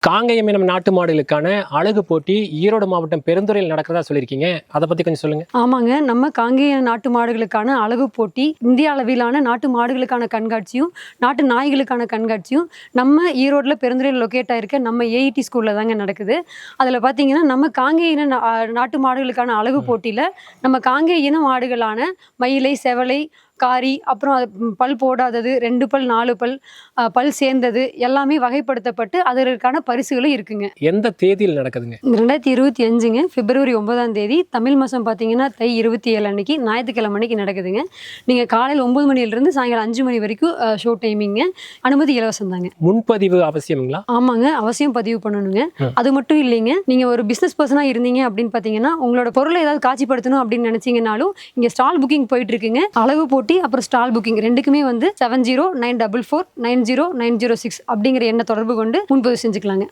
காங்கேயம் இனம் நாட்டு மாடுகளுக்கான அழகு போட்டி ஈரோடு மாவட்டம் பெருந்துறையில் நடக்கிறதா சொல்லியிருக்கீங்க. அதை பத்தி கொஞ்சம் சொல்லுங்க. ஆமாங்க, நம்ம காங்கேயம் நாட்டு மாடுகளுக்கான அழகு போட்டி இந்திய அளவிலான நாட்டு மாடுகளுக்கான கண்காட்சியும் நாட்டு நாய்களுக்கான கண்காட்சியும் நம்ம ஈரோடுல பெருந்துறையில் லொக்கேட் ஆயிருக்க நம்ம ஏஇடி ஸ்கூல்ல தாங்க நடக்குது. அதில் பார்த்தீங்கன்னா நம்ம காங்கேய இன நாட்டு மாடுகளுக்கான அழகு போட்டியில் நம்ம காங்கேய இன மாடுகளான மயிலை, செவலை, காரி, அப்புறம் அது பல் போடாதது, 2 பல், 4 பல், பல் சேர்ந்தது எல்லாமே வகைப்படுத்தப்பட்டு அதற்கான பரிசுகளும் இருக்குங்க. எந்த தேதியில் நடக்குதுங்க? 2025ங்க பிப்ரவரி 9ஆம் தேதி, தமிழ் மாதம் பார்த்தீங்கன்னா தை 27 அன்னைக்கு ஞாயிற்றுக்கிழமை அன்னைக்கு நடக்குதுங்க. நீங்கள் காலையில் 9 மணிலிருந்து சாயங்காலம் 5 மணி வரைக்கும் ஷோ டைமிங்க. அனுமதி இலவசம் தாங்க. முன்பதிவு அவசியங்களா? ஆமாங்க, அவசியம் பதிவு பண்ணணுங்க. அது மட்டும் இல்லைங்க, நீங்கள் ஒரு பிஸ்னஸ் பர்சனாக இருந்தீங்க அப்படின்னு பார்த்தீங்கன்னா உங்களோட பொருளை ஏதாவது காட்சிப்படுத்தணும் அப்படின்னு நினச்சிங்கனாலும் இங்கே ஸ்டால் புக்கிங் போயிட்டு இருக்குங்க. அழகு போட்டி அப்புறம் ஸ்டால் புக்கிங் ரெண்டுக்குமே 7094490906 அப்படிங்கிற எண்ணை தொடர்பு கொண்டு முன்பதிவு செஞ்சுக்கலாங்க.